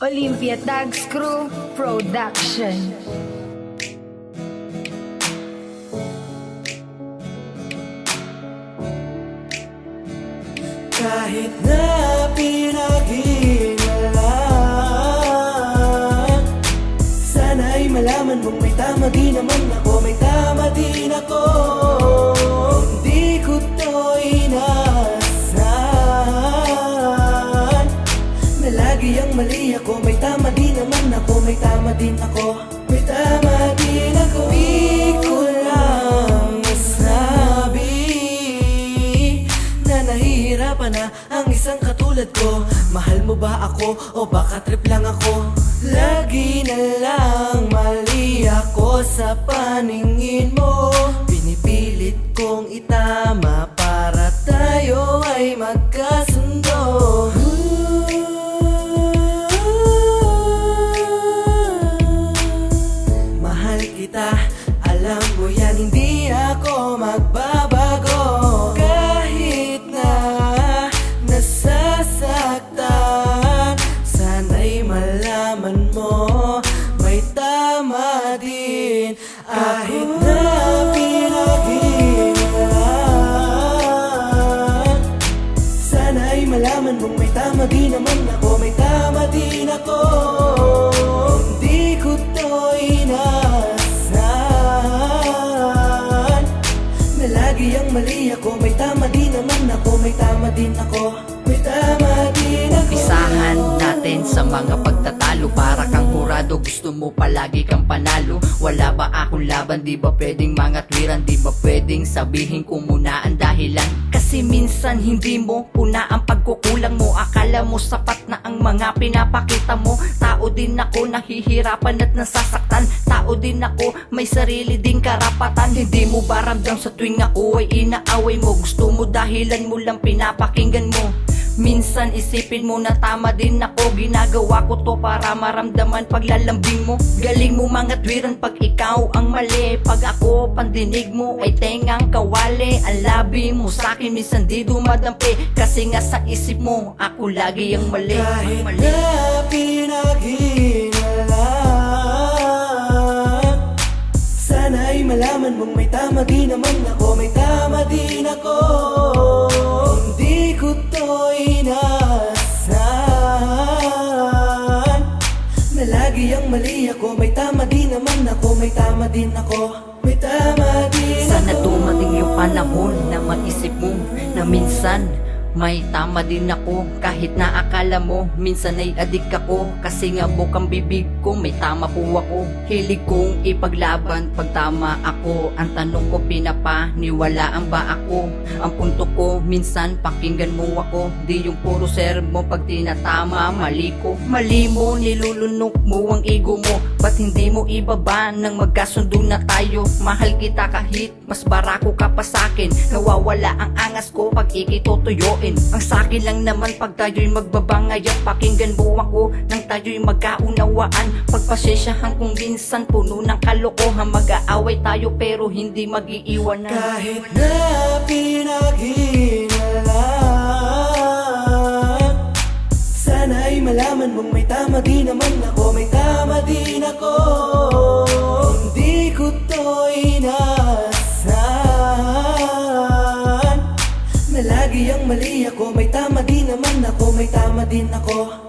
Olympia Tags Crew Production. Kahit na pinaghinalaan, sana'y malaman mong may tama din naman ako, may tama din ako. Hindi ko to inaasahan na lagi ang mali ako, may tama din naman ako, may tama din ako, may tama din ako. Di ko lang masabi na nahihirapan na ang isang katulad ko. Mahal mo ba ako o baka trip lang ako? Lagi na lang mali ako sa paningin mo. Pinipilit kong itama para tayo ay magkasundo. Mahal kita, alam mo yan, hindi ako magbabago. Kahit na nasasaktan, sana'y malaman mo may tama din. Kahit na pinaghinalaan, sana'y malaman mong may tama din naman ako, may tama din ako. Hindi ko to inaasahan na lagi ang mali ako, may tama din naman ako, may tama din ako, may tama din ako. Umpisahan natin sa mga pagtatalo. Para kang hurado, gusto mo palagi kang panalo. Wala ba akong laban, di ba pwedeng mga twiran? Di ba pwedeng sabihin ko muna ang dahilan? Kasi minsan hindi mo puna ang pagkukulang mo. Akala mo sapat na ang mga pinapakita mo. Tao din ako, nahihirapan at nasasaktan. Tao din ako, may sarili ding karapatan. Hindi mo ba ramdam sa tuwing ako ay inaaway mo? Gusto mo dahilan mo lang pinapakinggan mo. Minsan isipin mo na tama din ako, ginagawa ko to para maramdaman paglalambing mo. Galing mo mga twiran pag ikaw ang mali, pag ako pandinig mo ay tengang kawali. Ang labi mo sa'kin minsan di dumadampi, kasi nga sa isip mo ako lagi ang mali. Kahit na pinaghinalaan, sana'y malaman mong may tama din naman ako, may tama din ako. Hindi ko to inaasahan na lagi ang mali ako, may tama din naman ako, may tama din ako, may tama din ako. Sana dumating yung panahon na maisip mo na minsan may tama din ako. Kahit na akala mo minsan ay adik ako, kasi nga bukang bibig ko may tama po ako. Hilig kong ipaglaban pag tama ako. Ang tanong ko, pinapaniwalaan ba ako? Ang punto ko, minsan pakinggan mo ako. Di yung puro sermo pag tinatama mali ko. Mali mo, nilulunok mo ang ego mo. Ba't hindi mo ibaba nang magkasundo na tayo? Mahal kita kahit mas barako ka pa sa'kin. Nawawala ang angas ko pag ikitutuyo. Ang sakin lang naman pag tayo'y magbabangay at pakinggan mo ako nang tayo'y magkaunawaan. Pagpasensyahan kung minsan puno ng kalokohan, mag-aaway tayo pero hindi mag-iiwanan. Kahit na pinaghinalaan, sana'y malaman mong may tama din naman ako, may tama din ako. Hindi ko to inaasahan na lagi ang mali ako, may tama din naman ako, may tama din ako,